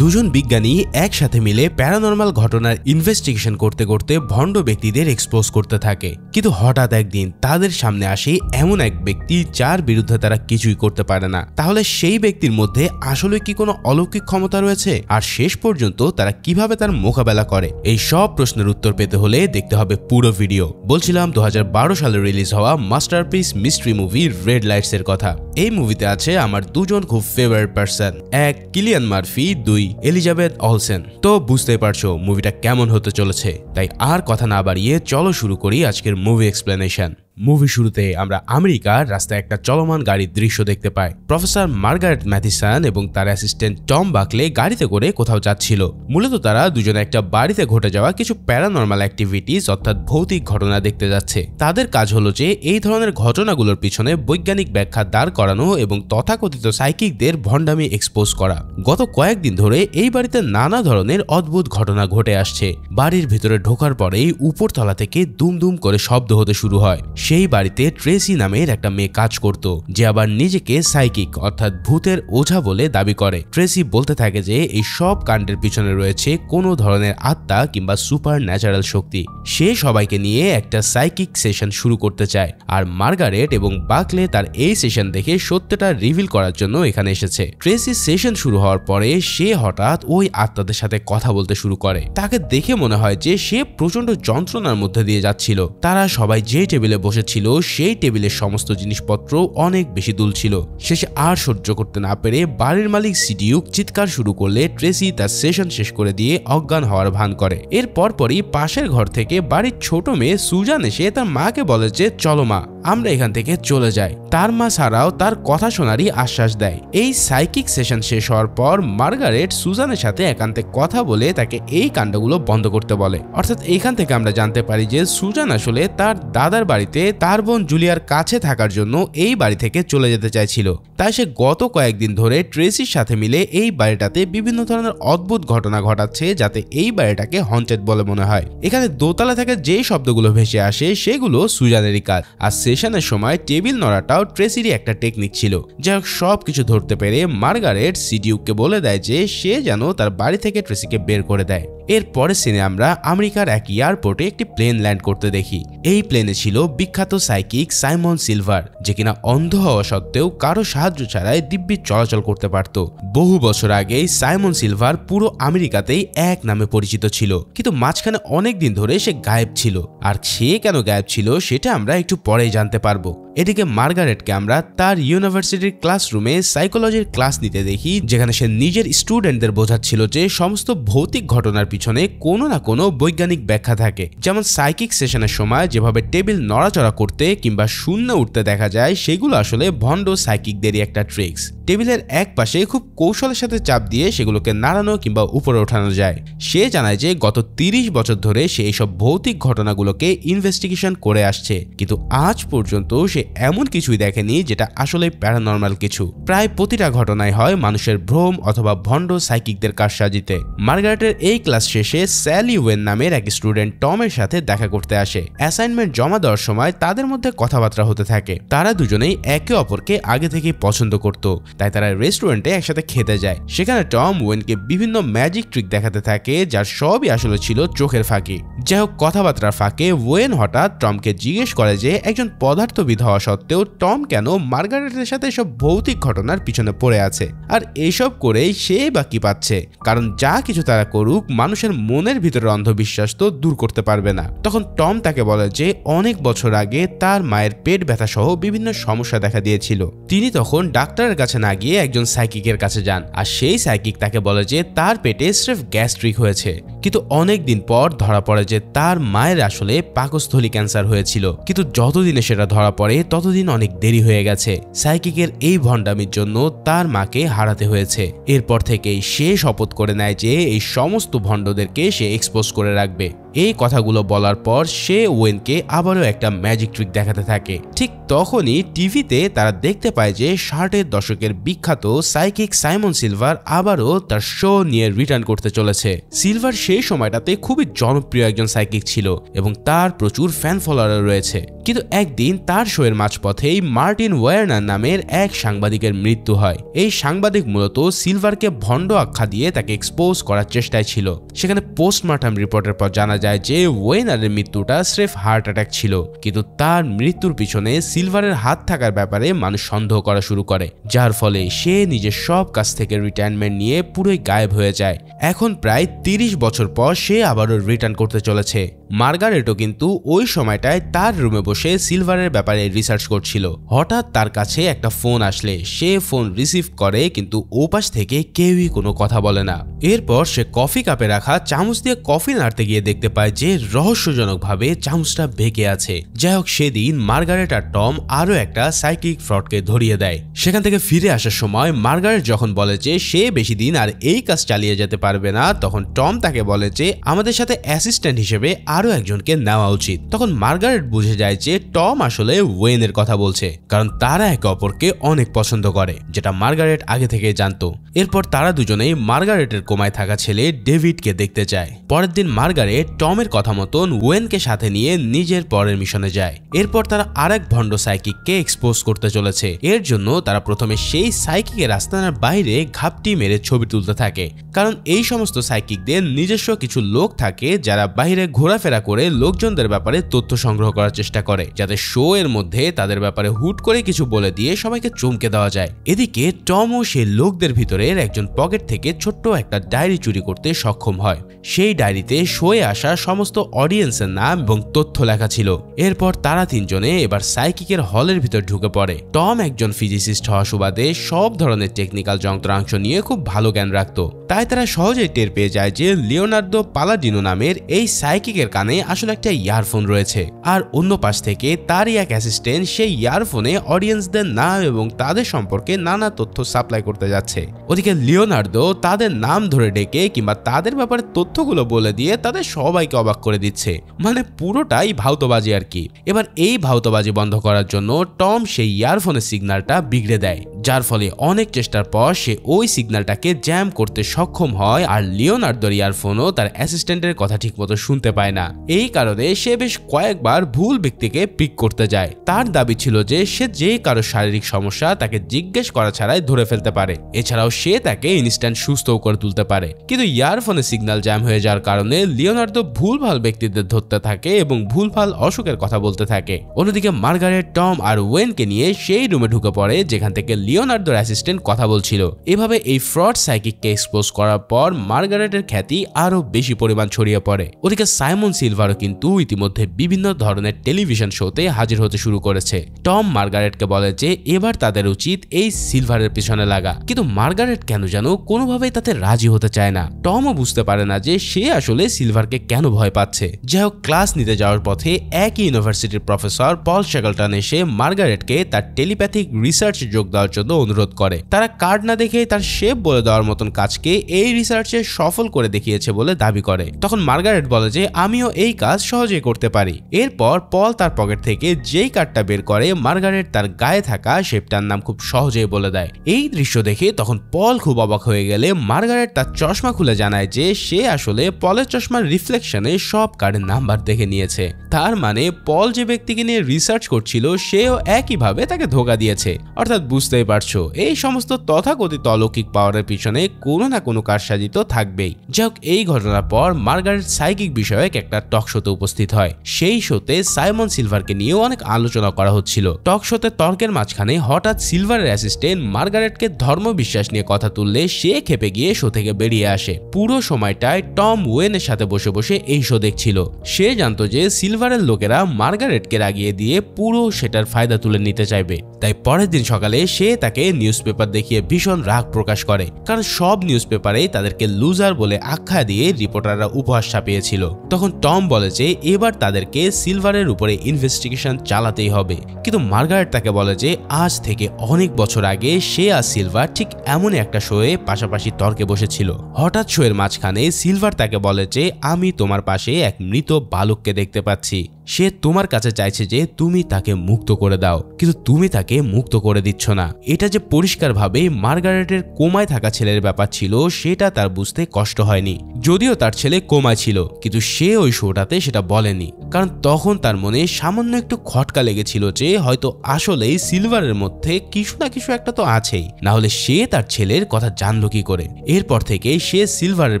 দুজন বিজ্ঞানী একসাথে মিলে প্যারানর্মাল ঘটনার ইনভেস্টিগেশন করতে করতে ভণ্ড ব্যক্তিদের এক্সপোজ করতে থাকে, কিন্তু হঠাৎ একদিন তাদের সামনে আসে এমন এক ব্যক্তি যার বিরুদ্ধে তারা কিছুই করতে পারে না। তাহলে সেই ব্যক্তির মধ্যে আসলে কি কোনো অলৌকিক ক্ষমতা রয়েছে, আর শেষ পর্যন্ত তারা কিভাবে তার মোকাবেলা করে? এই সব প্রশ্নের উত্তর পেতে হলে দেখতে হবে পুরো ভিডিও। বলছিলাম 2012 সালে রিলিজ হওয়া masterpiece mystery movie red lights এর কথা। এই মুভিতে আছে আমার দুজন খুব ফেভারিট পারসন, এক কিলিয়ান মার্ফি, দুই এলিজাবেথ অলসেন। তো বুঝতেই পারছো মুভিটা কেমন হতে চলেছে, তাই আর কথা না বাড়িয়ে চলো শুরু করি আজকের মুভি এক্সপ্লেনেশন। মুভি শুরুতে আমরা আমেরিকার রাস্তায় একটা চলমান গাড়ির দৃশ্য দেখতে পাই। প্রফেসর মার্গারেট ম্যাথিসন এবং তার অ্যাসিস্ট্যান্ট টম বাকলে গাড়িতে করে কোথাও যাচ্ছিল। মূলত তারা দুজনে একটা বাড়িতে ঘটে যাওয়া কিছু প্যারানর্মাল অ্যাক্টিভিটিস অর্থাৎ ভৌতিক ঘটনা দেখতে যাচ্ছে। তাদের কাজ হলো যে এই ধরনের ঘটনাগুলোর পিছনে বৈজ্ঞানিক ব্যাখ্যা দাঁড় করানো এবং তথাকথিত সাইকিকদের ভণ্ডামি এক্সপোজ করা। গত কয়েকদিন ধরে এই বাড়িতে নানা ধরনের অদ্ভুত ঘটনা ঘটে আসছে। বাড়ির ভিতরে ঢোকার পরেই উপরতলা থেকে দুম দুম করে শব্দ হতে শুরু হয়। সেই বাড়িতে ট্রেসি নামের একটা মেয়ে কাজ করত, যে আবার নিজেকে সাইকিক অর্থাৎ ভূতের ওঝা বলে দাবি করে। ট্রেসি বলতে থাকে যে এই সব কাণ্ডের পিছনে রয়েছে কোনো ধরনের আত্মা কিংবা সুপার ন্যাচারাল শক্তি। সে সবাইকে নিয়ে একটা সাইকিক সেশন শুরু করতে চায়, আর মার্গারেট এবং বাকলে তার এই সেশন দেখে সত্যটা রিভিল করার জন্য এখানে এসেছে। ট্রেসি সেশন শুরু হওয়ার পরে সে হঠাৎ ওই আত্মাদের সাথে কথা বলতে শুরু করে। তাকে দেখে মনে হয় যে সে প্রচন্ড যন্ত্রণার মধ্যে দিয়ে যাচ্ছিল। তারা সবাই যে টেবিলে বসে ছিল সেই টেবিলের সমস্ত জিনিসপত্র অনেক বেশি দুলছিল। শেষে আর সহ্য করতে না পেরে বাড়ির মালিক সিডিউক চিৎকার শুরু করলে ট্রেসি তার সেশন শেষ করে দিয়ে অজ্ঞান হওয়ার ভান করে। এর পরপরই পাশের ঘর থেকে বাড়ির ছোট মেয়ে সুজান এসে তার মাকে বলে যে চলো মা, আমরা এখান থেকে চলে যাই। তার মা ছাড়াও তার কথা শোনারই আশ্বাস দেয়। এই সাইকিক সেশন শেষ হওয়ার পর মার্গারেট সুজানের সাথে একান্তে কথা বলে তাকে এই কাণ্ডগুলো বন্ধ করতে বলে। অর্থাৎ এখান থেকে আমরা জানতে পারি যে সুজান আসলে তার দাদার বাড়িতে তার বোন জুলিয়ার কাছে থাকার জন্য এই বাড়ি থেকে চলে যেতে চাইছিল। তাই সে গত কয়েকদিন ধরে ট্রেসির সাথে মিলে এই বাড়িটাতে বিভিন্ন ধরনের অদ্ভুত ঘটনা ঘটাচ্ছে, যাতে এই বাড়িটাকে হন্টেড বলে মনে হয়। এখানে দোতলা থেকে যে শব্দগুলো ভেসে আসে সেগুলো সুজানেরই কাজ। আর সেশনের সময় টেবিল নড়াটাও ট্রেসিরই একটা টেকনিক ছিল। যাই হোক, সবকিছু ধরতে পেরে মার্গারেট সিডিউককে বলে দেয় যে সে যেন তার বাড়ি থেকে ট্রেসিকে বের করে দেয়। এর পরের সিনে আমরা আমেরিকার এক এয়ারপোর্টে একটি প্লেন ল্যান্ড করতে দেখি। এই প্লেনে ছিল বিখ্যাত সাইকিক সাইমন সিলভার, যে কিনা অন্ধ হওয়া সত্ত্বেও কারো সাহায্য ছাড়াই দিব্যি চলাচল করতে পারত। বহু বছর আগেই সাইমন সিলভার পুরো আমেরিকাতেই এক নামে পরিচিত ছিল, কিন্তু মাঝখানে অনেক দিন ধরে সে গায়েব ছিল। আর সে কেন গায়েব ছিল সেটা আমরা একটু পরেই জানতে পারবো। এদিকে মার্গারেটকে আমরা তার ইউনিভার্সিটির ক্লাসরুমে সাইকোলজির ক্লাস নিতে দেখি, যেখানে সে নিজের স্টুডেন্টদের বোঝাচ্ছিল যে সমস্ত ভৌতিক ঘটনার পিছনে কোনো না কোনো বৈজ্ঞানিক ব্যাখ্যা থাকে। যেমন সাইকিক সেশনের সময় যেভাবে টেবিল নড়াচড়া করতে কিংবা শূন্য উঠতে দেখা যায়, সেগুলো আসলে ভণ্ড সাইকিকদেরই একটা ট্রিক্স। টেবিলের এক পাশে খুব কৌশলের সাথে চাপ দিয়ে সেগুলোকে নাড়ানো কিংবা উপরে ওঠানো যায়। সে জানায় যে গত 30 বছর ধরে সে এইসব ভৌতিক ঘটনাগুলোকে ইনভেস্টিগেশন করে আসছে, কিন্তু আজ পর্যন্ত সে এমন কিছুই দেখেনি যেটা আসলে প্যারানর্মাল কিছু। প্রায় প্রতিটা ঘটনায় হয় মানুষের ভ্রম অথবা ভণ্ড সাইকিকদের কারসাজিতে। মার্গারেটের এই ক্লাস শেষে স্যালি ওয়েন নামের এক স্টুডেন্ট টমের সাথে দেখা করতে আসে। অ্যাসাইনমেন্ট জমা দেওয়ার সময় তাদের মধ্যে কথাবার্তা হতে থাকে। তারা দুজনেই একে অপরকে আগে থেকেই পছন্দ করত, তাই তারা রেস্টুরেন্টে একসাথে খেতে যায়। সেখানে টম ওয়েনকে বিভিন্ন ম্যাজিক ট্রিক দেখাতে থাকে, যার সবই আসলে ছিল চোখের ফাঁকি। যাই হোক, কথাবার্তার ফাঁকে ওয়েন হঠাৎ টমকে জিজ্ঞেস করে যে একজন পদার্থবিদ হওয়া সত্ত্বেও টম কেন মার্গারেটের সাথে সব ভৌতিক ঘটনার পিছনে পড়ে আছে, আর এইসব করেই সে বা কি পাচ্ছে। কারণ যা কিছু তারা করুক, মানুষের মনের ভিতরে অন্ধবিশ্বাস তো দূর করতে পারবে না। তখন টম তাকে বলে যে অনেক বছর আগে তার মায়ের পেট ব্যথা সহ বিভিন্ন সমস্যা দেখা দিয়েছিল। তিনি তখন ডাক্তারের কাছে না গিয়ে একজন সাইকিকের কাছে যান, আর সেই সাইকিক তাকে বলে যে তার পেটে স্রেফ গ্যাস্ট্রিক হয়েছে। কিন্তু অনেক দিন পর ধরা পড়ে যে তার মায়ের আসলে পাকস্থলী ক্যান্সার হয়েছিল। কিন্তু যতদিনে সেটা ধরা পড়ে ততদিন অনেক দেরি হয়ে গেছে। সাইকিকের এই ভণ্ডামির জন্য তার মাকে হারাতে হয়েছে। এরপর থেকেই সে শপথ করে নেয় যে এই সমস্ত ভণ্ডদেরকে সে এক্সপোজ করে রাখবে। এই কথাগুলো বলার পর সে ওয়েনকে আবারও একটা ম্যাজিক ট্রিক দেখাতে থাকে। ঠিক তখনই টিভিতে তারা দেখতে পায় যে 60-এর দশকের বিখ্যাত সাইকিক সাইমন সিলভার আবারও তার শো নিয়ে রিটার্ন করতে চলেছে। সিলভার সে সেই সময়টাতে খুবই জনপ্রিয় একজন সাইকিক ছিল এবং তার প্রচুর ফ্যান ফলোয়ার রয়েছে। কিন্তু একদিন তার শোয়ের মাঝপথেই মার্টিন ওয়ার্নার নামের এক সাংবাদিকের মৃত্যু হয়। এই সাংবাদিক মূলত সিলভারকে ভণ্ড আখ্যা দিয়ে তাকে এক্সপোজ করার চেষ্টায় ছিল। সেখানে পোস্টমর্টম রিপোর্টের পর জানা যায় যে ওয়েনারের মৃত্যুটা স্রেফ হার্ট অ্যাটাক ছিল, কিন্তু তার মৃত্যুর পিছনে সিলভারের হাত থাকার ব্যাপারে মানুষ সন্দেহ করা শুরু করে, যার ফলে সে নিজের সব কাজ থেকে রিটায়ারমেন্ট নিয়ে পুরোই গায়েব হয়ে যায়। এখন প্রায় 30 বছর পর সে আবারও রিটার্ন করতে চলেছে। মার্গারেটও কিন্তু ওই সময়টায় তার রুমে বসে সিলভারের ব্যাপারে রিসার্চ করছিল। হঠাৎ তার কাছে একটা ফোন আসলে সে ফোন রিসিভ করে, কিন্তু ওপাশ থেকে কেউই কোনো কথা বলে না। এরপর সে কফি কাপে রাখা চামচ দিয়ে কফি নাড়তে গিয়ে দেখতে পায় যে রহস্যজনকভাবে চামচটা বেঁকে আছে। যাই হোক, সেদিন মার্গারেট আর টম আরও একটা সাইকিক ফ্রডকে ধরিয়ে দেয়। সেখান থেকে ফিরে আসার সময় মার্গারেট যখন বলে যে সে বেশি দিন আর এই কাজ চালিয়ে যেতে পারবে না, তখন টম তাকে বলে যে আমাদের সাথে অ্যাসিস্ট্যান্ট হিসেবে আরো একজনকে নেওয়া উচিত। তখন মার্গারেট বুঝে যায় যে টম আসলে ওয়েনের কথা বলছে, কারণ তারা একে অপরকে অনেক পছন্দ করে, যেটা মার্গারেট আগে থেকে জানতো। এরপর তারা দুজনেই মার্গারেটের কোমায় থাকা ছেলে ডেভিডকে দেখতে যায়। পরের দিন মার্গারেট টমের কথা মতন ওয়েনকে সাথে নিয়ে নিজের পরের মিশনে যায়। এরপর তারা আরেক ভণ্ড সাইকিককে এক্সপোজ করতে চলেছে। এর জন্য তারা প্রথমে সেই সাইকিকের আস্তানার বাইরে ঘাপটি মেরে ছবি তুলতে থাকে, কারণ এই সমস্ত সাইকিকদের নিজস্ব কিছু লোক থাকে যারা বাইরে ঘোরাফেরা করে লোকজনদের ব্যাপারে তথ্য সংগ্রহ করার চেষ্টা করে, যাতে শো এর মধ্যে তাদের ব্যাপারে হুট করে কিছু বলে দিয়ে সবাইকে চমকে দেওয়া যায়। এদিকে টমও সেই লোকদের ভিতরের একজন পকেট থেকে ছোট্ট একটা ডায়েরি চুরি করতে সক্ষম হয়। সেই ডায়েরিতে শোয়ে আসা সমস্ত অডিয়েন্সের নাম এবং তথ্য লেখা ছিল। এরপর তারা তিনজনে এবার সাইকিকের হলের ভিতর ঢুকে পড়ে। টম একজন ফিজিসিস্ট হওয়া সুবাদে সব ধরনের টেকনিক্যাল যন্ত্রাংশ নিয়ে খুব ভালো জ্ঞান রাখত, তাই তারা সহজেই টের পেয়ে যায় যে লিওনার্দো পালাডিনো নামের এই সাইকিকের কানে আসলে একটা ইয়ারফোন রয়েছে। আর অন্য পাশ থেকে তারই এক অ্যাসিস্ট্যান্ট সেই ইয়ারফোনে অডিয়েন্সদের নাম এবং তাদের সম্পর্কে নানা তথ্য সাপ্লাই করতে যাচ্ছে। ওদিকে লিওনার্দো তাদের নাম ধরে ডেকে কিংবা তাদের ব্যাপারে তথ্যগুলো বলে দিয়ে তাদের সবাইকে অবাক করে দিচ্ছে, মানে পুরোটাই ভাউতবাজি আর কি। এবার এই ভাউতবাজি বন্ধ করার জন্য টম সেই ইয়ারফোনের সিগন্যালটা বিগড়ে দেয়, যার ফলে অনেক চেষ্টার পর সে ওই সিগন্যালটাকে জ্যাম করতে সক্ষম হয়। আর লিওনার্দোর ইয়ারফোনও তার অ্যাসিস্ট্যান্টের কথা ঠিকমতো শুনতে পায় না। এই কারণে সে বেশ কয়েকবার ভুল ব্যক্তিকে পিক করতে যায়। তার দাবি ছিল যে সে যে কারো শারীরিক সমস্যা তাকে জিজ্ঞেস করা ছাড়াই ধরে ফেলতে পারে, এছাড়াও সে তাকে ইনস্ট্যান্ট সুস্থও করে তুলতে পারে। কিন্তু ইয়ারফোনের সিগন্যাল জ্যাম হয়ে যাওয়ার কারণে লিওনার্দো ভুলভাল ব্যক্তিদের ধরতে থাকে এবং ভুলভাল অসুখের কথা বলতে থাকে। অন্যদিকে মার্গারেট টম আর ওয়েনকে নিয়ে সেই রুমে ঢুকে পড়ে যেখান থেকে লিওনার্দোর অ্যাসিস্ট্যান্ট কথা বলছিল। এভাবে এই ফ্রড সাইকিককে এক্সপোজ করার পর মার্গারেটের খ্যাতি আরো বেশি পরিমাণ ছড়িয়ে পড়ে। ওদিকে সাইমন সিলভারও কিন্তু ইতিমধ্যে বিভিন্ন ধরনের টেলিভিশন শোতে হাজির হতে শুরু করেছে। টম মার্গারেটকে বলে যে এবার তাদের উচিত এই সিলভারের পিছনে লাগা, কিন্তু মার্গারেট কেন যেন কোনোভাবেই তাতে রাজি হতে চায় না। টমও বুঝতে পারে না যে সে আসলে সিলভারকে কেন ভয় পাচ্ছে। যাই হোক, ক্লাস নিতে যাওয়ার পথে একই ইউনিভার্সিটির প্রফেসর পল শেকলটন এসে মার্গারেটকে তার টেলিপ্যাথিক রিসার্চে যোগ দেওয়ার জন্য অনুরোধ করে। তারা কার্ড না দেখে তার শেপ বলে দেওয়ার মতন কাজকে এই রিসার্চে সফল করে দেখিয়েছে বলে দাবি করে। তখন মার্গারেট বলে যে আমিও এই কাজ সহজেই করতে পারি। এরপর পল তার পকেট থেকে যেই কার্ডটা বের করে মার্গারেট তার গায়ে থাকা শেপটার নাম খুব সহজেই বলে দেয়। এই দৃশ্য দেখে তখন পল খুব অবাক হয়ে গেলে মার্গারেট তার চশমা খুলে জানায় যে সে আসলে পলের চশমার রিফ্লেকশনে সব কার্ডের নাম্বার দেখে নিয়েছে। তার মানে পল যে ব্যক্তিকে নিয়ে রিসার্চ করছিল সেও একইভাবে তাকে ধোঁকা দিয়েছে। অর্থাৎ বুঝতেই পারছো, এই সমস্ত তথাকথিত অলৌকিক পাওয়ারের পিছনে কোনো না কোনো কারসাজি তো থাকবেই। যাই হোক, এই ঘটনার পর মার্গারেট সাইকিক বিষয়ক একটা টক শোতে উপস্থিত হয়। সেই শোতে সাইমন সিলভারকে নিয়েও অনেক আলোচনা করা হচ্ছিল। টক শোতে তর্কের মাঝখানে হঠাৎ সিলভারের অ্যাসিস্ট্যান্ট মার্গারেটকে ধর্ম বিশ্বাস নিয়ে কথা তুললে সে খেপে গিয়ে শো থেকে বেরিয়ে আসে। পুরো সময়টায় টম ওয়েনের সাথে বসে বসে এই শো দেখছিল। সে জানতো যে সিলভারের লোকেরা মার্গারেটকে রাগিয়ে দিয়ে পুরো সেটার ফায়দা তুলে নিতে চাইবে, তাই পরের দিন সকালে সে তাকে নিউজ পেপার দেখিয়ে ভীষণ রাগ প্রকাশ করে, কারণ সব নিউজ পেপারে তাদেরকে লুজার বলে আখ্যা দিয়ে রিপোর্টাররা উপহাস ছাপিয়েছিল। তখন টম বলে যে এবার তাদেরকে সিলভারের উপরে ইনভেস্টিগেশন চালাতেই হবে, কিন্তু মার্গারেট তাকে বলে যে আজ থেকে অনেক বছর আগে সে আর সিলভার ঠিক এমন একটা শোয়ে পাশাপাশি তর্কে বসেছিল। হঠাৎ শোয়ের মাঝখানে সিলভার তাকে বলে যে আমি তোমার পাশে এক মৃত বালককে দেখতে পাচ্ছি। সে তোমার কাছে চাইছে যে তুমি তাকে মুক্ত করে দাও, কিন্তু তুমি তাকে মুক্ত করে দিচ্ছ না। এটা যে পরিষ্কারভাবে মার্গারেটের কোমায় থাকা ছেলের ব্যাপার ছিল সেটা তার বুঝতে কষ্ট হয়নি। যদিও তার ছেলে কোমায় ছিল, কিন্তু সে ওই শোটাতে সেটা বলেনি, কারণ তখন তার মনে সামান্য একটু খটকা লেগেছিল যে হয়তো আসলেই সিলভারের মধ্যে কিছু না কিছু একটা তো আছেই, না হলে সে তার ছেলের কথা জানলো কি করে। এরপর থেকে সে সিলভারের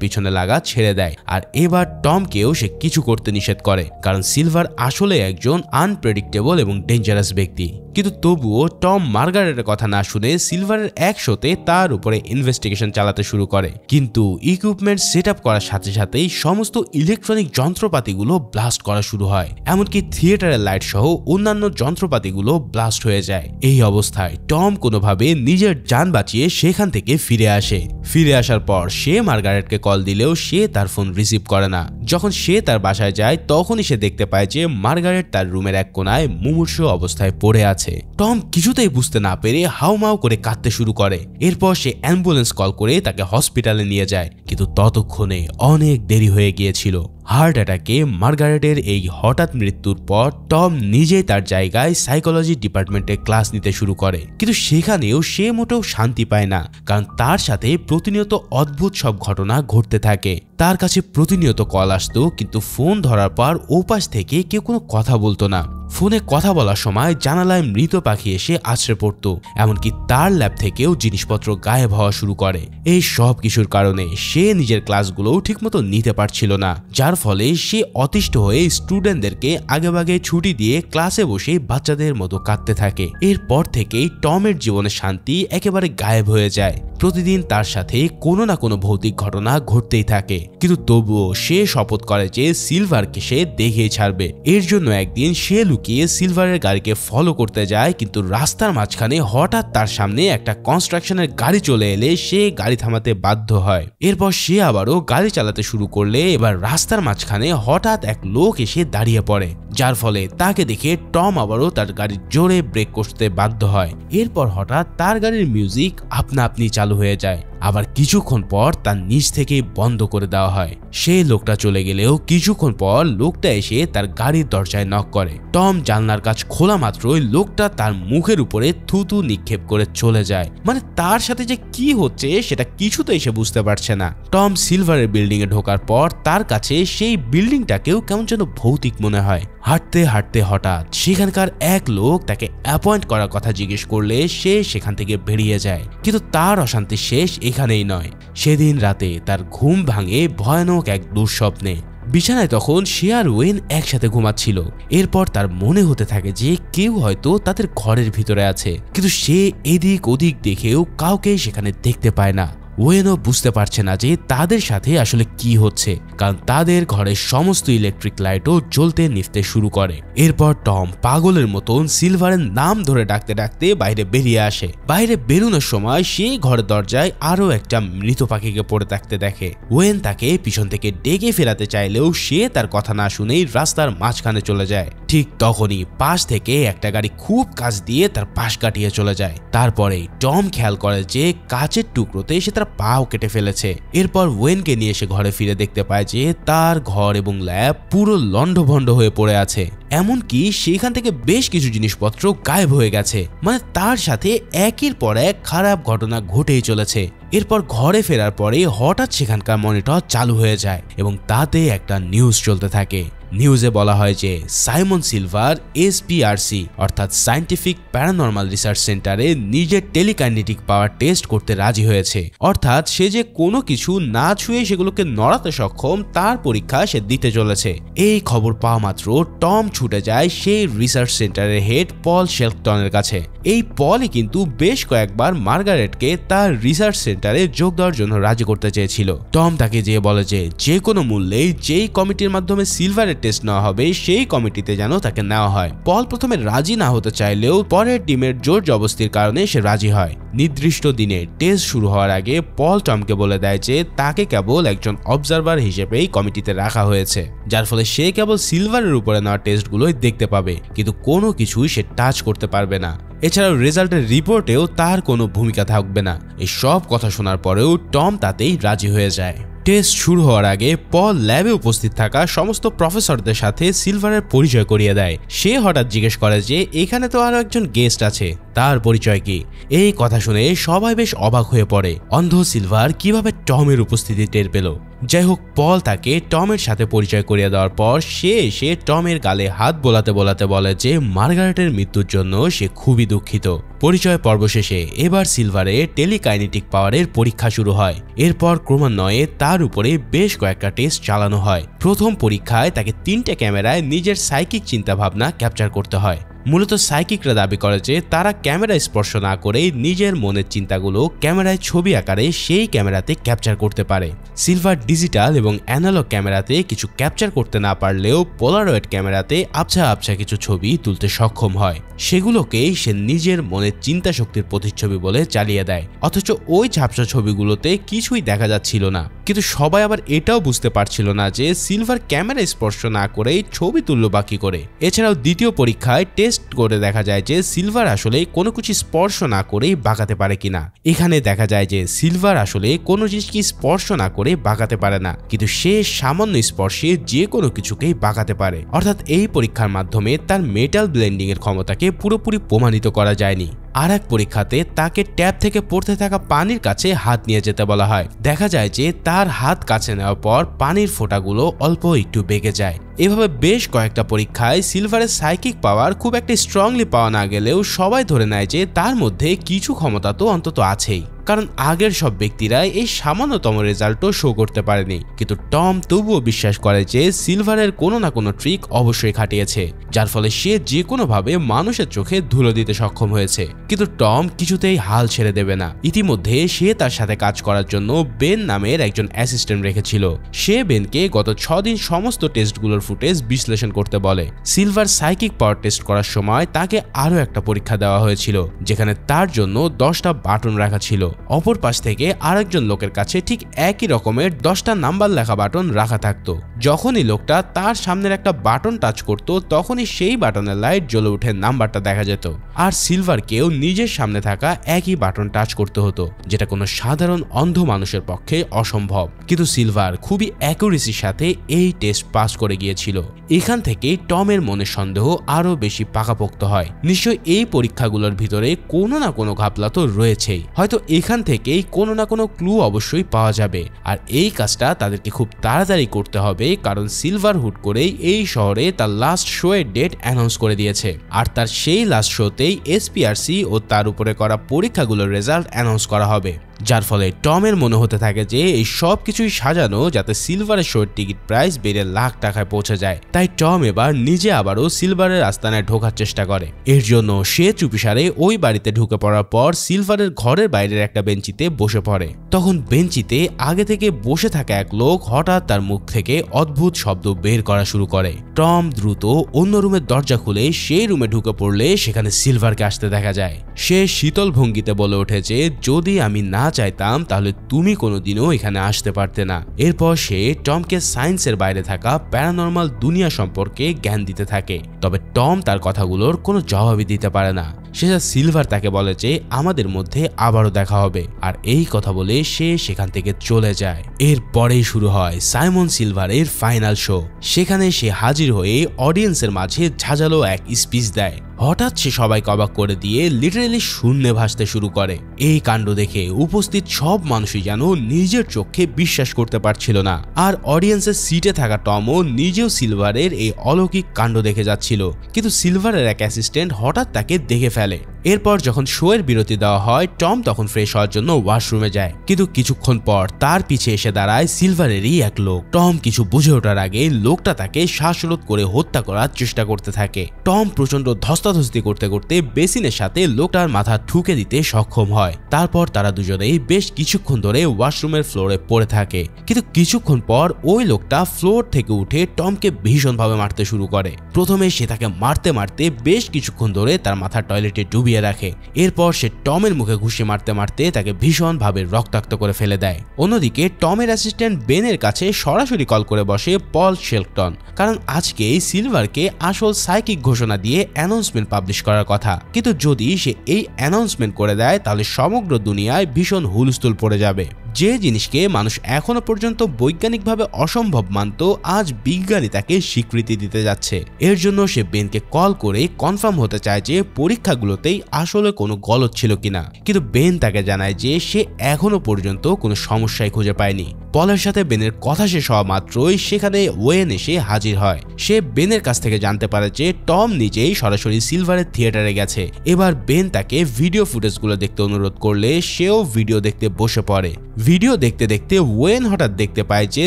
পিছনে লাগা ছেড়ে দেয়, আর এবার টমকেও সে কিছু করতে নিষেধ করে, কারণ সিলভার আসলে একজন আনপ্রেডিক্টেবল এবং ডেঞ্জারাস ব্যক্তি। কিন্তু তবুও টম মার্গারেটের কথা না শুনে সিলভারের এক শোতে তার উপরে ইনভেস্টিগেশন চালাতে শুরু করে। কিন্তু ইকুইপমেন্ট সেট আপ করার সাথে সাথেই সমস্ত ইলেকট্রনিক যন্ত্রপাতিগুলো ব্লাস্ট করা শুরু হয়, এমনকি থিয়েটারের লাইট সহ অন্যান্য যন্ত্রপাতিগুলো ব্লাস্ট হয়ে যায়। এই অবস্থায় টম কোনোভাবে নিজের যান বাঁচিয়ে সেখান থেকে ফিরে আসে। ফিরে আসার পর সে মার্গারেটকে কল দিলেও সে তার ফোন রিসিভ করে না। যখন সে তার বাসায় যায় তখনই সে দেখতে পায় যে মার্গারেট তার রুমের এক কোনায় মুমূর্ষু অবস্থায় পড়ে আছে। টম কিছুতেই বুঝতে না পেরে হাউমাউ করে কাঁদতে শুরু করে। এরপর সে অ্যাম্বুলেন্স কল করে তাকে হসপিটালে নিয়ে যায়, কিন্তু ততক্ষণে অনেক দেরি হয়ে গিয়েছিল। হার্ট অ্যাটাকে মার্গারেটের এই হঠাৎ মৃত্যুর পর টম নিজেই তার জায়গায় সাইকোলজি ডিপার্টমেন্টে ক্লাস নিতে শুরু করে, কিন্তু সেখানেও সে মোটেও শান্তি পায় না, কারণ তার সাথে প্রতিনিয়ত অদ্ভুত সব ঘটনা ঘটতে থাকে। তার কাছে প্রতিনিয়ত কল আসতো, কিন্তু ফোন ধরার পর ওপাশ থেকে কেউ কোনো কথা বলতো না। ফোনে কথা বলার সময় জানালায় মৃত পাখি এসে আছড়ে পড়তো, এমনকি তার ল্যাব থেকেও জিনিসপত্র গায়েব হওয়া শুরু করে। এই সব কিছুর কারণে সে নিজের ক্লাসগুলোও ঠিকমতো নিতে পারছিল না, যার ফলে সে অতিষ্ঠ হয়ে স্টুডেন্টদেরকে আগেভাগে ছুটি দিয়ে ক্লাসে বসে বাচ্চাদের মতো কাঁদতে থাকে। এরপর থেকেই টমের জীবনে শান্তি একেবারে গায়েব হয়ে যায়। প্রতিদিন তার সাথে কোনো না কোনো ভৌতিক ঘটনা ঘটতেই থাকে, কিন্তু তবুও সে শপথ করে যে সিলভারকে সে দেখেই ছাড়বে। এর জন্য একদিন সে লুকিয়ে সিলভারের গাড়িকে ফলো করতে যায়, কিন্তু রাস্তার মাঝখানে হঠাৎ তার সামনে একটা কনস্ট্রাকশনের গাড়ি চলে এলে সে গাড়ি থামাতে বাধ্য হয়। এরপর সে আবারও গাড়ি চালাতে শুরু করলে এবার রাস্তার মাঝখানে হঠাৎ এক লোক এসে দাঁড়িয়ে পড়ে, যার ফলে তাকে দেখে টম আবারও তার গাড়ির জোরে ব্রেক করতে বাধ্য হয়। এরপর হঠাৎ তার গাড়ির মিউজিক আপনা আপনি চালু হয়ে যায়, আবার কিছুক্ষণ পর তার নিচ থেকে বন্ধ করে দেওয়া হয়। সেই লোকটা চলে গেলেও কিছুক্ষণ পর লোকটা এসে তার গাড়ির দরজায় নক করে। টম জানলার কাছ খোলা মাত্রই লোকটা তার মুখের উপরে থুতু নিক্ষেপ করে চলে যায়। মানে তার সাথে যে কি হচ্ছে সেটা কিছুতেই সে বুঝতে পারছে না। টম সিলভারের বিল্ডিং এ ঢোকার পর তার কাছে সেই বিল্ডিংটাকেও কেমন যেন ভৌতিক মনে হয়। হাঁটতে হাঁটতে হঠাৎ সেখানকার এক লোক তাকে অ্যাপয়েন্ট করার কথা জিজ্ঞেস করলে সে সেখান থেকে বেরিয়ে যায়, কিন্তু তার অশান্তি শেষ এখানেই নয়। সেদিন রাতে তার ঘুম ভাঙে ভয়ানক এক দুঃস্বপ্নে। বিছানায় তখন সে আর ওয়েন একসাথে ঘুমাচ্ছিল। এরপর তার মনে হতে থাকে যে কেউ হয়তো তাদের ঘরের ভিতরে আছে, কিন্তু সে এদিক ওদিক দেখেও কাউকে সেখানে দেখতে পায় না। ওয়েনও বুঝতে পারছে না যে তাদের সাথে আসলে কি হচ্ছে, কারণ তাদের ঘরের সমস্ত ইলেকট্রিক লাইটও জ্বলতে নিভতে শুরু করে। এরপর টম পাগলের মতন সিলভারের নাম ধরে ডাকতে ডাকতে বাইরে বেরিয়ে আসে। বাইরে বেরোনোর সময় সেই ঘরের দরজায় আরো একটা মৃত পাখিকে পড়ে থাকতে দেখে। ওয়েন তাকে পিছন থেকে ডেকে ফেরাতে চাইলেও সে তার কথা না শুনেই রাস্তার মাঝখানে চলে যায়। ঠিক তখনই পাশ থেকে একটা গাড়ি খুব কাছ দিয়ে তার পাশ কাটিয়ে চলে যায়। তারপরে টম খেয়াল করে যে কাচের টুকরোতে সে তার পাও কেটে ফেলেছে। এরপর ওয়েনকে নিয়ে এসে ঘরে ফিরে দেখতে পায় যে তার ঘর এবং ল্যাব পুরো লন্ডভন্ড হয়ে পড়ে আছে, এমনকি সেখান থেকে বেশ কিছু জিনিসপত্র গায়েব হয়ে গেছে। মানে তার সাথে একের পর এক খারাপ ঘটনা ঘটেই চলেছে। এরপর ঘরে ফেরার পরে হঠাৎ সেখানকার মনিটর চালু হয়ে যায় এবং তাতে একটা নিউজ চলতে থাকে। নিউজে বলা হয় যে সাইমন সিলভার এসপিআরসি অর্থাৎ সায়েন্টিফিক প্যারানর্মাল রিসার্চ সেন্টারে নিজের টেলিকাইনেটিক পাওয়ার টেস্ট করতে রাজি হয়েছে, অর্থাৎ সে যে কোনো কিছু না ছুঁয়ে সেগুলোকে নড়াতে সক্ষম তার পরীক্ষা সে দিতে চলেছে। এই খবর পাওয়া মাত্র টম ছুটে যায় সেই রিসার্চ সেন্টারের হেড পল শেলটনের কাছে। এই পলই কিন্তু বেশ কয়েকবার মার্গারেটকে তার রিসার্চ সেন্টারে যোগ দেওয়ার জন্য রাজি করতে চেয়েছিল। টম তাকে যেয়ে বলে যে কোনো মূল্যেই যেই কমিটির মাধ্যমে সিলভারের টেস্ট নেওয়া হবে সেই কমিটিতে যেন তাকে নেওয়া হয়। পল প্রথমে রাজি না হতে চাইলেও পরের টিমের জোর জবস্তির কারণে সে রাজি হয়। নির্দিষ্ট দিনে টেস্ট শুরু হওয়ার আগে পল টমকে বলে দেয় যে তাকে কেবল একজন অবজারভার হিসেবেই কমিটিতে রাখা হয়েছে, যার ফলে সে কেবল সিলভারের উপরে নেওয়া টেস্টগুলোই দেখতে পাবে, কিন্তু কোনো কিছুই সে টাচ করতে পারবে না। এছাড়াও রেজাল্টের রিপোর্টেও তার কোনো ভূমিকা থাকবে না। এই সব কথা শোনার পরেও টম তাতেই রাজি হয়ে যায়। টেস্ট শুরু হওয়ার আগে পল ল্যাবে উপস্থিত থাকা সমস্ত প্রফেসরদের সাথে সিলভারের পরিচয় করিয়ে দেয়। সে হঠাৎ জিজ্ঞেস করে যে এখানে তো আরো একজন গেস্ট আছে, তার পরিচয় কি? এই কথা শুনে সবাই বেশ অবাক হয়ে পড়ে। অন্ধ সিলভার কিভাবে টমের উপস্থিতি টের পেল? যাই হোক, পল তাকে টমের সাথে পরিচয় করিয়ে দেওয়ার পর সে এসে টমের গালে হাত বোলাতে বোলাতে বলে যে মার্গারেটের মৃত্যুর জন্য সে খুবই দুঃখিত। পরিচয় পর্ব শেষে এবার সিলভারে টেলিকাইনেটিক পাওয়ারের পরীক্ষা শুরু হয়। এরপর ক্রমান্বয়ে তার উপরে বেশ কয়েকটা টেস্ট চালানো হয়। প্রথম পরীক্ষায় তাকে 3টে ক্যামেরায় নিজের সাইকিক চিন্তাভাবনা ক্যাপচার করতে হয়। মূলত সাইকিকরা দাবি করে যে তারা ক্যামেরায় স্পর্শ না করে নিজের মনের চিন্তাগুলো ক্যামেরায় ছবি আকারে সেই ক্যামেরাতে ক্যাপচার করতে পারে। সিলভার ডিজিটাল এবং অ্যানালগ ক্যামেরাতে কিছু ক্যাপচার করতে না পারলেও পোলারয়েড ক্যামেরাতে আবছা আবছা কিছু ছবি তুলতে সক্ষম হয়। সেগুলোকেই সে নিজের মনের চিন্তা শক্তির প্রতিচ্ছবি বলে চালিয়ে দেয়। অথচ ওই ঝাপসা ছবিগুলোতে কিছুই দেখা যাচ্ছিল না। কিন্তু সবাই আবার এটাও বুঝতে পারছিল না যে সিলভার ক্যামেরা স্পর্শ না করেই ছবি তুলল বাকি করে। এছাড়াও দ্বিতীয় পরীক্ষায় টেস্ট করে দেখা যায় যে সিলভার আসলে কোনো কিছু স্পর্শ না করেই বাঁকাতে পারে কিনা। এখানে দেখা যায় যে সিলভার আসলে কোনো জিনিসকে স্পর্শ না করে বাঁকাতে পারে না, কিন্তু সে সামান্য স্পর্শে যে কোনো কিছুকেই বাঁকাতে পারে। অর্থাৎ এই পরীক্ষার মাধ্যমে তার মেটাল ব্লেন্ডিং এর ক্ষমতাকে পুরোপুরি প্রমাণিত করা যায়নি। আর এক পরীক্ষাতে তাকে ট্যাপ থেকে পড়তে থাকা পানির কাছে হাত নিয়ে যেতে বলা হয়। দেখা যায় যে তার হাত কাছে নেওয়ার পর পানির ফোঁটাগুলো অল্প একটু বেঁকে যায়। এভাবে বেশ কয়েকটা পরীক্ষায় সিলভারের সাইকিক পাওয়ার খুব একটা স্ট্রংলি পাওয়া না গেলেও সবাই ধরে নেয় যে তার মধ্যে কিছু ক্ষমতা তো অন্তত আছেই, কারণ আগের সব ব্যক্তিরা এই সামান্যতম রেজাল্টও শো করতে পারেনি। কিন্তু টম তবুও বিশ্বাস করে যে সিলভারের কোনো না কোনো ট্রিক অবশ্যই খাটিয়েছে, যার ফলে সে যে কোনোভাবে মানুষের চোখে ধুলো দিতে সক্ষম হয়েছে। কিন্তু টম কিছুতেই হাল ছেড়ে দেবে না। ইতিমধ্যে সে তার সাথে কাজ করার জন্য বেন নামের একজন অ্যাসিস্ট্যান্ট রেখেছিল। সে বেনকে গত 6 দিন সমস্ত টেস্টগুলোর ফুটেজ বিশ্লেষণ করতে বলে। সিলভার সাইকিক পাওয়ার টেস্ট করার সময় তাকে আরও একটা পরীক্ষা দেওয়া হয়েছিল, যেখানে তার জন্য 10টা বাটন রাখা ছিল। অপর পাশ থেকে আরেকজন লোকের কাছে ঠিক একই রকমের 10টা নাম্বার লেখা বাটন রাখা থাকতো। যখনই লোকটা তার সামনের একটা বাটন টাচ করত তখনই সেই বাটনের লাইট জ্বলে উঠে নাম্বারটা দেখা যেত। আর সিলভারকেও নিজের সামনে থাকা একই বাটন টাচ করতে হতো, যেটা কোনো সাধারণ অন্ধ মানুষের পক্ষে অসম্ভব। কিন্তু সিলভার খুবই অ্যাকুরেসির সাথে এই টেস্ট পাস করে গিয়েছিল। এখান থেকেই টমের মনে সন্দেহ আরো বেশি পাকাপোক্ত হয়। নিশ্চয়ই এই পরীক্ষাগুলোর ভিতরে কোনো না কোনো ঘাপলা তো রয়েছেই। হয়তো এখান থেকেই কোনো না কোনো ক্লু অবশ্যই পাওয়া যাবে। আর এই কাজটা তাদেরকে খুব তাড়াতাড়ি করতে হবে, কারণ সিলভার হুট করেই এই শহরে তার লাস্ট শো এর ডেট অ্যানাউন্স করে দিয়েছে। আর তার সেই লাস্ট শোতেই এসপিআরসি ও তার উপরে করা পরীক্ষাগুলোর রেজাল্ট অ্যানাউন্স করা হবে, যার ফলে টমের মনে হতে থাকে যে এই সব কিছুই সাজানো যাতে সিলভারের শোর টিকিট প্রাইস বেড়ে লাখ টাকায় পৌঁছে যায়। তাই টম এবার নিজে আবারও সিলভারের আস্তানায় ঢোকার চেষ্টা করে। এর জন্য সে চুপিসারে ওই বাড়িতে ঢুকে পড়ার পর সিলভারের ঘরের বাইরের একটা বেঞ্চিতে বসে পড়ে। তখন বেঞ্চিতে আগে থেকে বসে থাকা এক লোক হঠাৎ তার মুখ থেকে অদ্ভুত শব্দ বের করা শুরু করে। টম দ্রুত অন্য রুমের দরজা খুলে সেই রুমে ঢুকে পড়লে সেখানে সিলভারকে আসতে দেখা যায়। সে শীতল ভঙ্গিতে বলে ওঠে যে যদি আমি না চাইতাম তাহলে তুমি কোনোদিনও এখানে আসতে পারতে না। এরপর সে টমকে সায়েন্সের বাইরে থাকা প্যারানর্মাল দুনিয়া সম্পর্কে জ্ঞান দিতে থাকে। তবে টম তার কথাগুলোর কোনো জবাবই দিতে পারে না। শেষে সিলভার তাকে বলে যে আমাদের মধ্যে আবারও দেখা হবে, আর এই কথা বলে সে সেখান থেকে চলে যায়। এরপরেই শুরু হয় সাইমন সিলভারের ফাইনাল শো। সেখানে সে হাজির হয়ে অডিয়েন্সের মাঝে ঝাঁঝালো এক স্পিচ দেয়। হঠাৎ সে সবাইকে অবাক করে দিয়ে লিটারেলি শূন্যে ভাসতে শুরু করে। এই কাণ্ড দেখে উপস্থিত সব মানুষই যেন নিজের চোখে বিশ্বাস করতে পারছিল না। আর অডিয়েন্সের সিটে থাকা টমও নিজেও সিলভারের এই অলৌকিক কাণ্ড দেখে যাচ্ছিল। কিন্তু সিলভারের এক অ্যাসিস্ট্যান্ট হঠাৎ তাকে দেখে ফেলে। এরপর যখন শো এর বিরতি দেওয়া হয় টম তখন ফ্রেশ হওয়ার জন্য ওয়াশরুমে যায়। কিন্তু কিছুক্ষণ পর তার পিছে এসে দাঁড়ায় সিলভারেরই এক লোক। টম কিছু বুঝে ওঠার আগে লোকটা তাকে শ্বাসরোধ করে হত্যা করার চেষ্টা করতে থাকে। টম প্রচন্ড ধস্তাধস্তি করতে করতে বেসিনের সাথে লোকটার মাথা ঠুকে দিতে সক্ষম হয়। তারপর তারা দুজনেই বেশ কিছুক্ষণ ধরে ওয়াশরুমের ফ্লোরে পড়ে থাকে। কিন্তু কিছুক্ষণ পর ওই লোকটা ফ্লোর থেকে উঠে টমকে ভীষণভাবে মারতে শুরু করে। প্রথমে সে তাকে মারতে মারতে বেশ কিছুক্ষণ ধরে তার মাথা টয়লেটে ডুবিয়ে রাখে। এরপর সে টমের মুখে ঘুষি মারতে মারতে তাকে ভীষণভাবে রক্তাক্ত করে ফেলে দেয়। অন্যদিকে টমের অ্যাসিস্ট্যান্ট বেনের কাছে সরাসরি কল করে বসে পল শেলটন, কারণ আজকে সিলভারকে আসল সাইকিক ঘোষণা দিয়ে অ্যানাউন্সমেন্ট পাবলিশ করার কথা। কিন্তু যদি সে এই অ্যানাউন্সমেন্ট করে দেয় তাহলে সমগ্র দুনিয়ায় ভীষণ হুলস্থুল পড়ে যাবে। যে জিনিসকে মানুষ এখনো পর্যন্ত বৈজ্ঞানিকভাবে অসম্ভব মানত, আজ বিজ্ঞানী তাকে স্বীকৃতি দিতে যাচ্ছে। এর জন্য সে বেনকে কল করে কনফার্ম হতে চায় যে পরীক্ষাগুলোতেই আসলে কোনো গলদ ছিল কিনা। কিন্তু বেন তাকে জানায় যে সে এখনো পর্যন্ত কোনো সমস্যাই খুঁজে পায়নি। পলের সাথে বেনের কথা শেষ হওয়া মাত্রই সেখানে ওয়েন এসে হাজির হয়। সে বেনের কাছ থেকে জানতে পারে যে টম নিজেই সরাসরি সিলভারের থিয়েটারে গেছে। এবার বেন তাকে ভিডিও ফুটেজগুলো দেখতে অনুরোধ করলে সেও ভিডিও দেখতে বসে পড়ে। ভিডিও দেখতে দেখতে ওয়েন হঠাৎ দেখতে পায় যে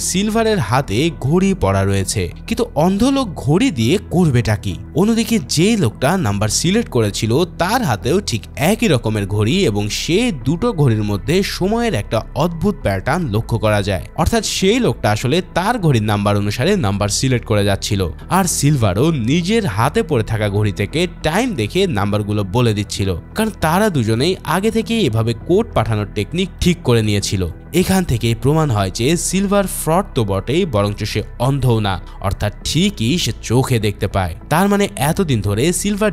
সিলভারের হাতে ঘড়ি পড়া রয়েছে, কিন্তু অন্ধ লোক ঘড়ি দিয়ে করবেটা কি? অন্যদিকে যে লোকটা নাম্বার সিলেক্ট করেছিল তার হাতেও ঠিক একই রকমের ঘড়ি এবং সে দুটো ঘড়ির মধ্যে সময়ের একটা অদ্ভুত প্যাটার্ন লক্ষ্য করা যায়। অর্থাৎ সেই লোকটা আসলে তার ঘড়ির নাম্বার অনুসারে নাম্বার সিলেক্ট করে যাচ্ছিল, আর সিলভারও নিজের হাতে পড়ে থাকা ঘড়ি থেকে টাইম দেখে নাম্বারগুলো বলে দিচ্ছিল, কারণ তারা দুজনেই আগে থেকেই এভাবে কোড পাঠানোর টেকনিক ঠিক করে নিয়েছিল। এখান থেকে প্রমাণ হয় যে সিলভার ফ্রড তো বটেই, বরঞ্চ সে অন্ধও না, অর্থাৎ ঠিকই সে চোখে দেখতে পায়। তার মানে এতদিন ধরে সিলভার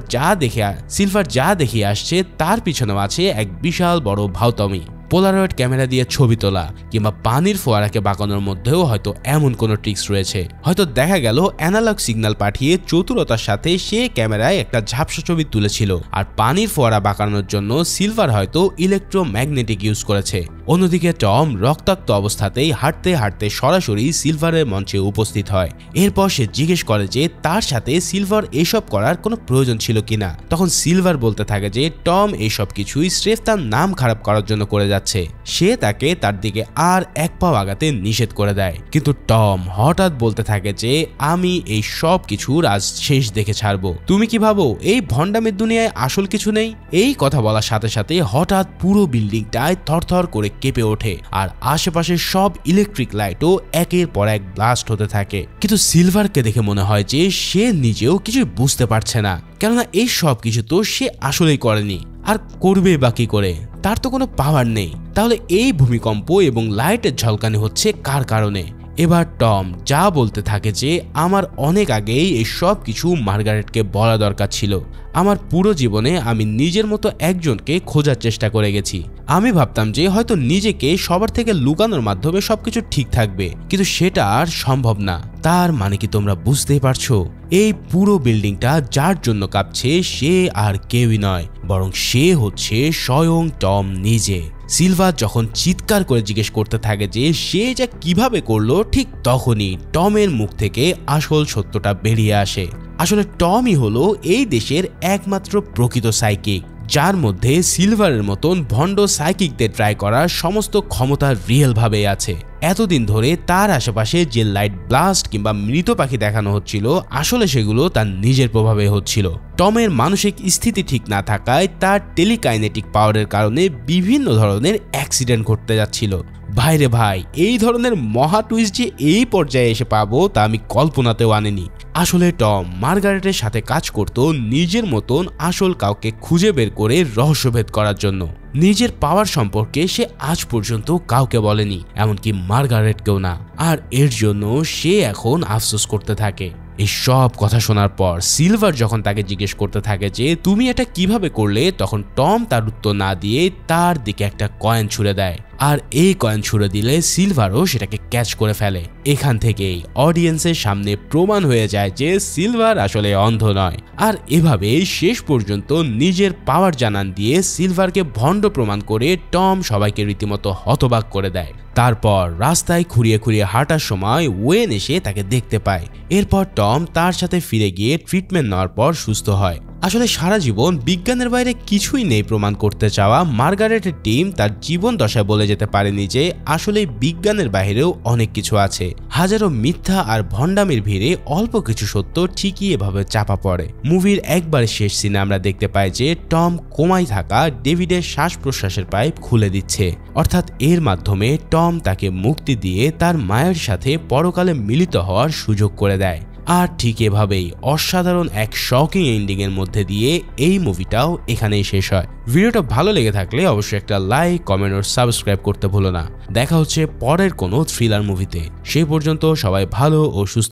যা দেখিয়ে আসছে তার পিছনেও আছে এক বিশাল বড় ভাওতামি। পোলারয়েড ক্যামেরা দিয়ে ছবি তোলা কিংবা পানির ফোয়ারাকে বাঁকানোর মধ্যেও হয়তো এমন কোনো ট্রিক্স রয়েছে। হয়তো দেখা গেল অ্যানালগ সিগন্যাল পাঠিয়ে চতুরতার সাথে সে ক্যামেরায় একটা ঝাপসা ছবি তুলেছিল, আর পানির ফোয়ারা বাঁকানোর জন্য সিলভার হয়তো ইলেকট্রোম্যাগনেটিক ইউজ করেছে। অন্যদিকে টম রক্তাক্ত অবস্থাতেই হাঁটতে হাঁটতে সরাসরি সিলভারের মঞ্চে উপস্থিত হয়। এরপর সে জিজ্ঞেস করে যে তার সাথে সিলভার এসব করার কোনো প্রয়োজন ছিল কিনা। তখন সিলভার বলতে থাকে যে টম এইসব কিছুই স্রেফ তার নাম খারাপ করার জন্য করে যাচ্ছে। সে তাকে তার দিকে আর এক পাও আগাতে নিষেধ করে দেয়, কিন্তু টম হঠাৎ বলতে থাকে যে আমি এই সব কিছুর আজ শেষ দেখে ছাড়বো। তুমি কি ভাবো এই ভণ্ডামের দুনিয়ায় আসল কিছু নেই? এই কথা বলার সাথে সাথে হঠাৎ পুরো বিল্ডিংটায় থরথর করে কেঁপে ওঠে, আর আশেপাশে সব ইলেকট্রিক লাইটও একের পর এক ব্লাস্ট হতে থাকে। কিন্তু সিলভারকে দেখে মনে হয় যে সে নিজেও কিছু বুঝতে পারছে না, কেননা এই সব কিছু তো সে আসলেই করেনি, আর করবে বা কি করে? তার তো কোনো পাওয়ার নেই। তাহলে এই ভূমিকম্প এবং লাইটের ঝলকানি হচ্ছে কার কারণে? এবার টম যা বলতে থাকে যে আমার অনেক আগেই এই সব কিছু মার্গারেটকে বলা দরকার ছিল। আমার পুরো জীবনে আমি নিজের মতো একজনকে খোঁজার চেষ্টা করে গেছি। আমি ভাবতাম যে হয়তো নিজেকে সবার থেকে লুকানোর মাধ্যমে সবকিছু ঠিক থাকবে, কিন্তু সেটা আর সম্ভব না। তার মানে কি তোমরা বুঝতেই পারছো? এই পুরো বিল্ডিংটা যার জন্য কাঁপছে সে আর কেউই নয়, বরং সে হচ্ছে স্বয়ং টম নিজে। সিলভার যখন চিৎকার করে জিজ্ঞেস করতে থাকে যে সে যা কিভাবে করলো, ঠিক তখনই টমের মুখ থেকে আসল সত্যটা বেরিয়ে আসে। আসলে টমই হলো এই দেশের একমাত্র প্রকৃত সাইকিক, যার মধ্যে সিলভারের মতন ভণ্ড সাইকিকদের ট্রাই করার সমস্ত ক্ষমতা রিয়েল ভাবে আছে। এতদিন ধরে তার আশেপাশে যে লাইট ব্লাস্ট কিংবা মৃত পাখি দেখানো হচ্ছিল, আসলে সেগুলো তার নিজের প্রভাবে হচ্ছিল। টমের মানসিক স্থিতি ঠিক না থাকায় তার টেলিকাইনেটিক পাওয়ারের কারণে বিভিন্ন ধরনের অ্যাক্সিডেন্ট ঘটতে যাচ্ছিল। ভাইরে ভাই, এই ধরনের মহা টুইস্ট যে এই পর্যায়ে এসে পাবো তা আমি কল্পনাতেও আনিনি। আসলে টম মার্গারেটের সাথে কাজ করত নিজের মতন আসল কাউকে খুঁজে বের করে রহস্যভেদ করার জন্য। নিজের পাওয়ার সম্পর্কে সে আজ পর্যন্ত কাউকে বলেনি, এমনকি মার্গারেটকেও না। আর এর জন্য সে এখন আফসোস করতে থাকে। এই সব কথা শোনার পর সিলভার যখন তাকে জিজ্ঞেস করতে থাকে যে তুমি এটা কিভাবে করলে, তখন টম তার উত্তর না দিয়ে তার দিকে একটা কয়েন ছুঁড়ে দেয়, আর এই কয়েন ছুঁড়ে দিলে সিলভারও সেটাকে ক্যাচ করে ফেলে। এখান থেকেই অডিয়েন্সের সামনে প্রমাণ হয়ে যায় যে সিলভার আসলে অন্ধ নয়। আর এভাবেই শেষ পর্যন্ত নিজের পাওয়ার জানান দিয়ে সিলভারকে ভণ্ড প্রমাণ করে টম সবাইকে রীতিমতো হতবাক করে দেয়। তারপর রাস্তায় খুঁড়িয়ে খুঁড়িয়ে হাঁটার সময় ওয়েন এসে তাকে দেখতে পায়। এরপর টম তার সাথে ফিরে গিয়ে ট্রিটমেন্ট নেওয়ার পর সুস্থ হয়। আসলে সারা জীবন বিজ্ঞানের বাইরে কিছুই নেই প্রমাণ করতে চাওয়া মার্গারেটের টিম তার জীবন দশায় বলে যেতে পারেনি যে আসলে বিজ্ঞানের বাইরেও অনেক কিছু আছে। হাজারো মিথ্যা আর ভণ্ডামির ভিড়ে অল্প কিছু সত্য ঠিকই এভাবে চাপা পড়ে। মুভির একবারে শেষ সিনে আমরা দেখতে পাই যে টম কোমায় থাকা ডেভিডের শ্বাস প্রশ্বাসের পাইপ খুলে দিচ্ছে, অর্থাৎ এর মাধ্যমে টম তাকে মুক্তি দিয়ে তার মায়ের সাথে পরকালে মিলিত হওয়ার সুযোগ করে দেয়। আর ঠিক এভাবেই অসাধারণ এক শকিং এন্ডিং এর মধ্যে দিয়ে এই মুভিটাও এখানেই শেষ হয়। ভিডিওটা ভালো লেগে থাকলে অবশ্যই একটা লাইক, কমেন্ট ও সাবস্ক্রাইব করতে ভুলো না। দেখা হচ্ছে পরের কোনো থ্রিলার মুভিতে। সেই পর্যন্ত সবাই ভালো ও সুস্থ